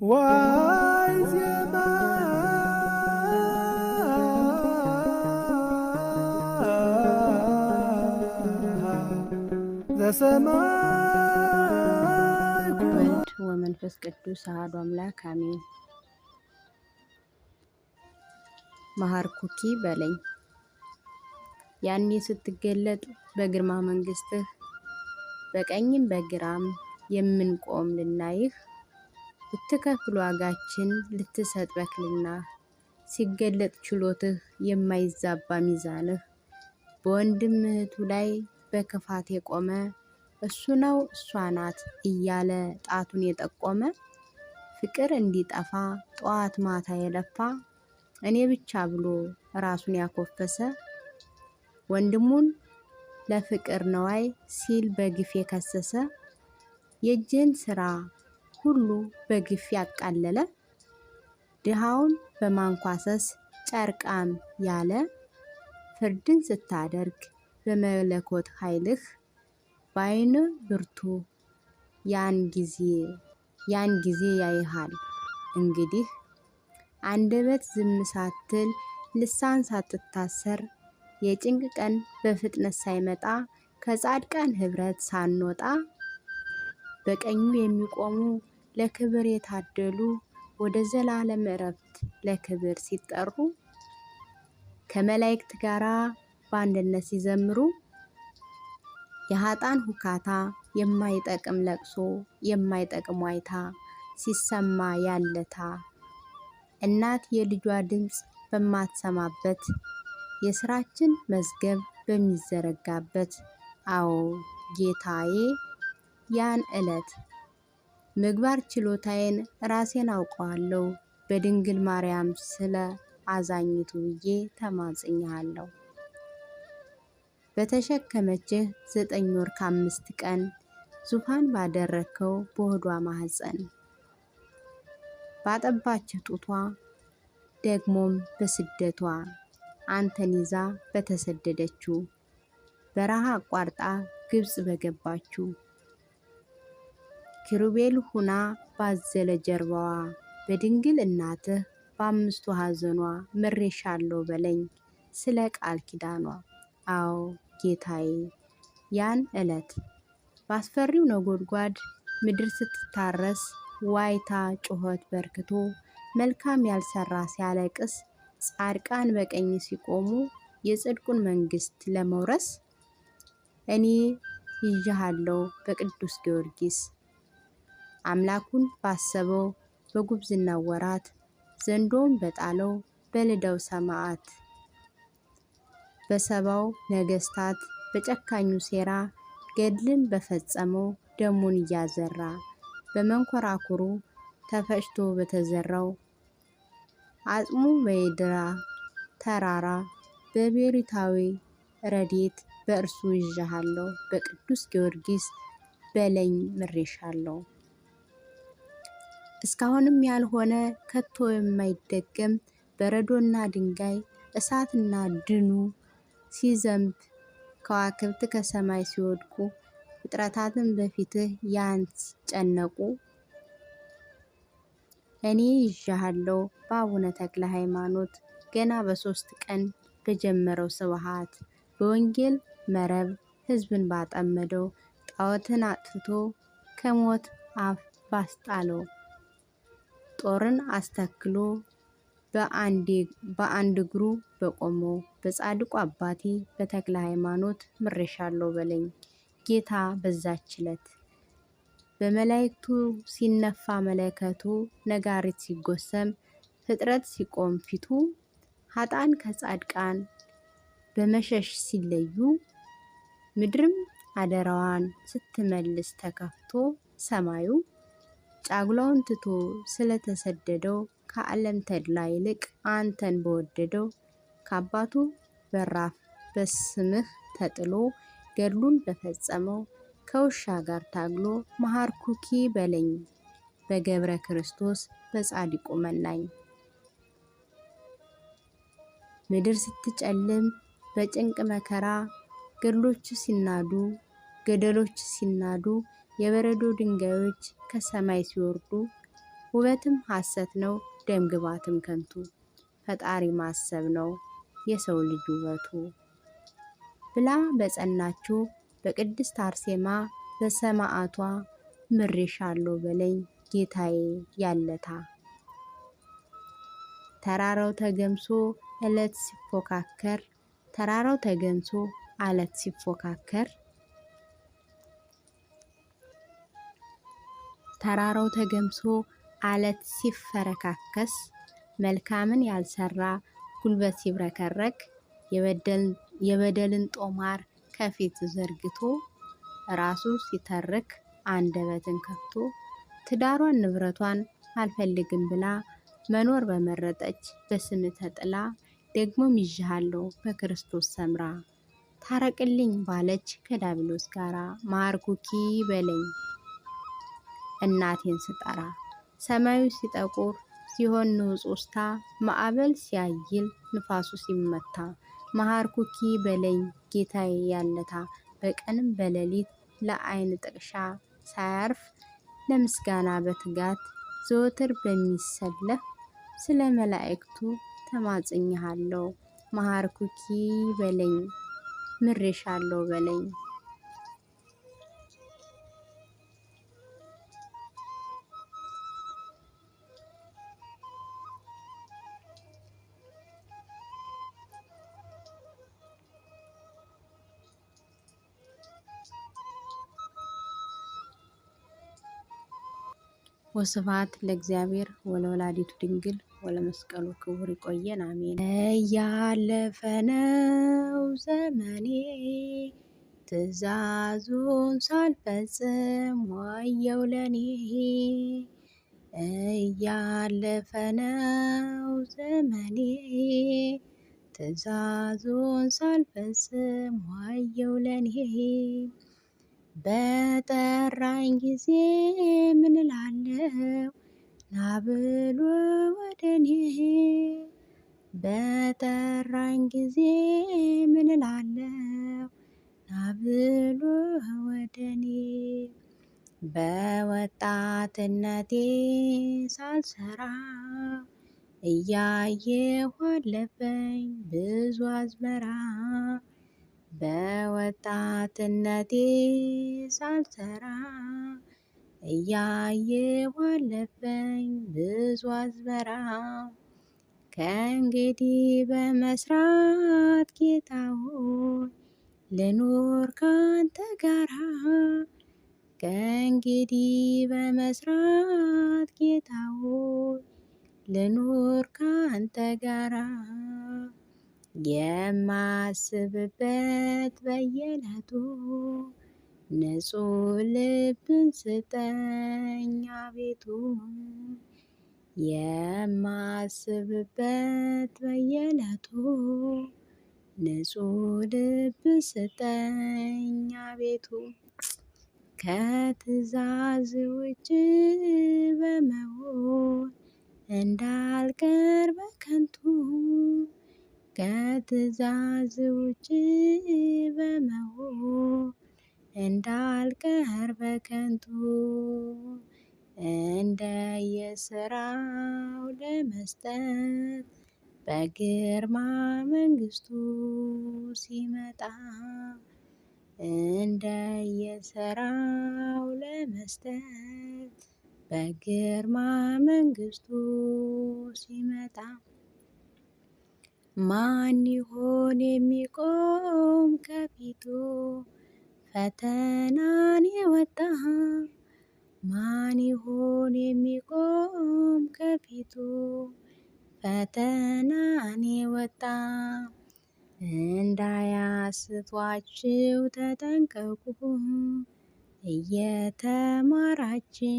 ዋይ ዜማ ዘሰማይ ወልድ ወመንፈስ ቅዱስ አሐዱ አምላክ አሜን። መሐርኩኪ በለኝ ያኔ ስትገለጥ በግርማ መንግስትህ በቀኝም በግራም የምንቆም ልናይህ ብትከፍል ዋጋችን ልትሰጥ በክልና ሲገለጥ ችሎትህ የማይዛባ ሚዛንህ በወንድም እህቱ ላይ በክፋት የቆመ እሱ ነው እሷ ናት እያለ ጣቱን የጠቆመ ፍቅር እንዲጠፋ ጠዋት ማታ የለፋ እኔ ብቻ ብሎ ራሱን ያኮፈሰ ወንድሙን ለፍቅር ነዋይ ሲል በግፍ የከሰሰ የእጅን ስራ ሁሉ በግፍ ያቃለለ ድሃውን በማንኳሰስ ጨርቃም ያለ ፍርድን ስታደርግ በመለኮት ኃይልህ በዓይን ብርቱ ያን ጊዜ ያይሃል። እንግዲህ አንደበት ዝም ሳትል ልሳን ሳትታሰር የጭንቅ ቀን በፍጥነት ሳይመጣ ከጻድቃን ህብረት ሳንወጣ በቀኙ የሚቆሙ ለክብር የታደሉ ወደ ዘላለም ዕረፍት ለክብር ሲጠሩ ከመላእክት ጋራ በአንድነት ሲዘምሩ የኃጥአን ሁካታ የማይጠቅም ለቅሶ የማይጠቅም ዋይታ ሲሰማ ያለታ እናት የልጇ ድምፅ በማትሰማበት የስራችን መዝገብ በሚዘረጋበት አዎ ጌታዬ ያን ዕለት ምግባር ችሎታዬን ራሴን አውቀዋለሁ በድንግል ማርያም ስለ አዛኝቱ ብዬ ተማጽኛለሁ። በተሸከመችህ 9 ወር ከ5 ቀን ዙፋን ባደረከው በሆዷ ማህፀን ባጠባችህ ጡቷ ደግሞም በስደቷ አንተን ይዛ በተሰደደችው በረሃ አቋርጣ ግብጽ በገባችው ኪሩቤል ሁና ባዘለ ጀርባዋ በድንግል እናትህ በአምስቱ ሐዘኗ ምሬሻለሁ በለኝ ስለ ቃል ኪዳኗ። አዎ ጌታዬ ያን ዕለት ባስፈሪው ነጎድጓድ ምድር ስትታረስ ዋይታ ጩኸት በርክቶ መልካም ያልሰራ ሲያለቅስ ጻድቃን በቀኝ ሲቆሙ የጽድቁን መንግስት ለመውረስ እኔ ይዤሃለሁ በቅዱስ ጊዮርጊስ አምላኩን ባሰበው በጉብዝና ወራት ዘንዶውን በጣለው በልዳው ሰማዕት በሰባው ነገስታት በጨካኙ ሴራ ገድልን በፈጸመው ደሙን እያዘራ በመንኮራኩሩ ተፈጭቶ በተዘራው አጽሙ በይድራ ተራራ በቤሪታዊ ረድኤት በእርሱ ይዤሃለሁ በቅዱስ ጊዮርጊስ በለኝ ምሬሻለሁ። እስካሁንም ያልሆነ ከቶ የማይደገም በረዶና ድንጋይ እሳትና ድኑ ሲዘንብ ከዋክብት ከሰማይ ሲወድቁ ፍጥረታትን በፊትህ ያንጨነቁ እኔ ይዤሃለሁ በአቡነ ተክለ ሃይማኖት ገና በ3 ቀን በጀመረው ስብሃት በወንጌል መረብ ህዝብን ባጠመደው ጣዖትን አጥፍቶ ከሞት አፍ ባስጣለው ጦርን አስተክሎ በአንድ እግሩ በቆመው በጻድቁ አባቴ በተክለ ሃይማኖት ምሬሻለሁ በለኝ ጌታ በዛች ዕለት በመላእክቱ ሲነፋ መለከቱ ነጋሪት ሲጎሰም ፍጥረት ሲቆም ፊቱ ኃጥአን ከጻድቃን በመሸሽ ሲለዩ ምድርም አደራዋን ስትመልስ ተከፍቶ ሰማዩ ጫጉላውን ትቶ ስለተሰደደው ከዓለም ተድላ ይልቅ አንተን በወደደው ከአባቱ በራፍ በስምህ ተጥሎ ገድሉን በፈጸመው ከውሻ ጋር ታግሎ መሐርኩኪ በለኝ በገብረ ክርስቶስ በጻድቁ መናኝ ምድር ስትጨልም በጭንቅ መከራ ገድሎች ሲናዱ ገደሎች ሲናዱ የበረዶ ድንጋዮች ከሰማይ ሲወርዱ ውበትም ሐሰት ነው ደም ግባትም ከንቱ። ፈጣሪ ማሰብ ነው የሰው ልጅ ውበቱ ብላ በጸናችው በቅድስት አርሴማ በሰማዕቷ ምሬሻለሁ በለኝ ጌታዬ ያለታ። ተራራው ተገምሶ እለት ሲፎካከር ተራራው ተገምሶ አለት ሲፎካከር ተራራው ተገምሶ አለት ሲፈረካከስ መልካምን ያልሰራ ጉልበት ሲብረከረክ የበደልን ጦማር ከፊት ዘርግቶ ራሱ ሲተርክ አንደበትን ከፍቶ ትዳሯን ንብረቷን አልፈልግም ብላ መኖር በመረጠች በስም ተጥላ ደግሞም ይዤሃለሁ በክርስቶስ ሰምራ ታረቅልኝ ባለች ከዳብሎስ ጋራ ማርኩኪ በለኝ እናቴን ስጠራ። ሰማዩ ሲጠቁር ሲሆን ንውጽውጽታ ማዕበል ሲያይል ንፋሱ ሲመታ መሃርኩኪ በለኝ ጌታዬ ያለታ በቀንም በሌሊት ለዓይን ጥቅሻ ሳያርፍ ለምስጋና በትጋት ዘወትር በሚሰለፍ ስለ መላእክቱ ተማጽኜሃለሁ መሃርኩኪ በለኝ ምሬሻለሁ በለኝ። ወስብሐት ለእግዚአብሔር ወለወላዲቱ ድንግል ወለመስቀሉ ክቡር። ይቆየን። አሜን። እያለፈ ነው ዘመኔ ትእዛዙን ሳልፈጽም ወየው ለኔ። እያለፈ ነው ዘመኔ ትእዛዙን ሳልፈጽም ወየው ለኔ። በጠራኝ ጊዜ ምን እላለሁ ና ብሎ ወደኔ። በጠራኝ ጊዜ ምን እላለሁ ና ብሎ ወደኔ። በወጣትነቴ ሳልሰራ እያየሁ አለፈኝ ብዙ አዝመራ። በወጣትነቴ ሳልሰራ እያየሁ አለፈኝ ብዙ አዝመራ። ከእንግዲህ በመስራት ጌታ ሆይ ልኑር ካንተ ጋራ። ከእንግዲህ በመስራት ጌታ ሆይ ልኑር ካንተ ጋራ። የማስብበት በየዕለቱ ንጹሕ ልብን ስጠኝ አቤቱ። የማስብበት በየዕለቱ ንጹሕ ልብን ስጠኝ አቤቱ። ከትእዛዝ ውጭ በመሆን እንዳልቀር በከንቱ። ከትእዛዝ ውጭ በመሆን እንዳልቀር በከንቱ። እንደየሥራው ለመስጠት በግርማ መንግሥቱ ሲመጣ። እንደየሥራው ለመስጠት በግርማ መንግሥቱ ሲመጣ። ማን ይሆን የሚቆም ከፊቱ ፈተናን የወጣ? ማን ይሆን የሚቆም ከፊቱ ፈተናን የወጣ? እንዳያስቷችሁ ተጠንቀቁ እየተማራችሁ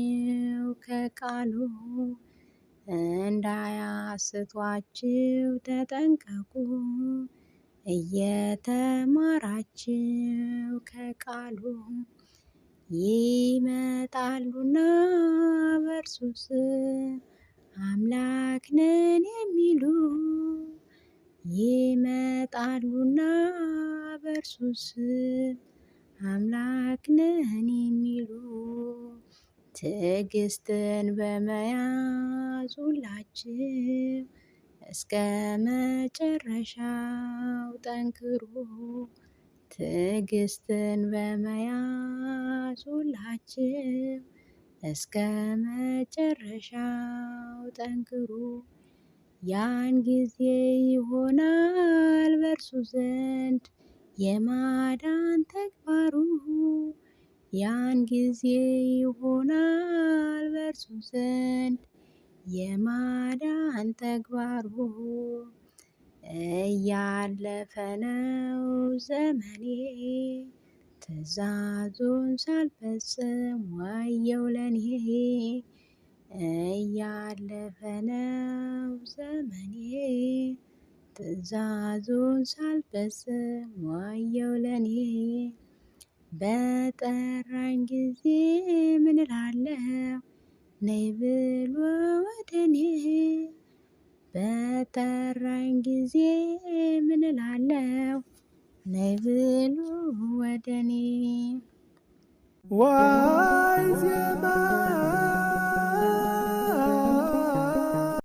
ከቃሉ። እንዳያስቷችሁ ተጠንቀቁ እየተማራችሁ ከቃሉ። ይመጣሉና በእርሱ ስም አምላክ ነን የሚሉ። ይመጣሉና በእርሱ ስም አምላክ ነን የሚሉ ትዕግስትን በመያዝ ሁላችሁ እስከ መጨረሻው ጠንክሩ። ትዕግስትን በመያዝ ሁላችሁ እስከ መጨረሻው ጠንክሩ። ያን ጊዜ ይሆናል በእርሱ ዘንድ የማዳን ተግባሩ። ያን ጊዜ ይሆናል በእርሱ ዘንድ የማዳን ተግባሩ። እያለፈ ነው ዘመኔ ትእዛዙን ሳልፈጽም ወየው ለኔ። እያለፈ ነው ዘመኔ ትእዛዙን ሳልፈጽም ወየው ለኔ። በጠራኝ ጊዜ ምን እላለሁ ነይ ብሎ ወደኔ። በጠራኝ ጊዜ ምን እላለሁ ነይ ብሎ ወደኔ። ዋይ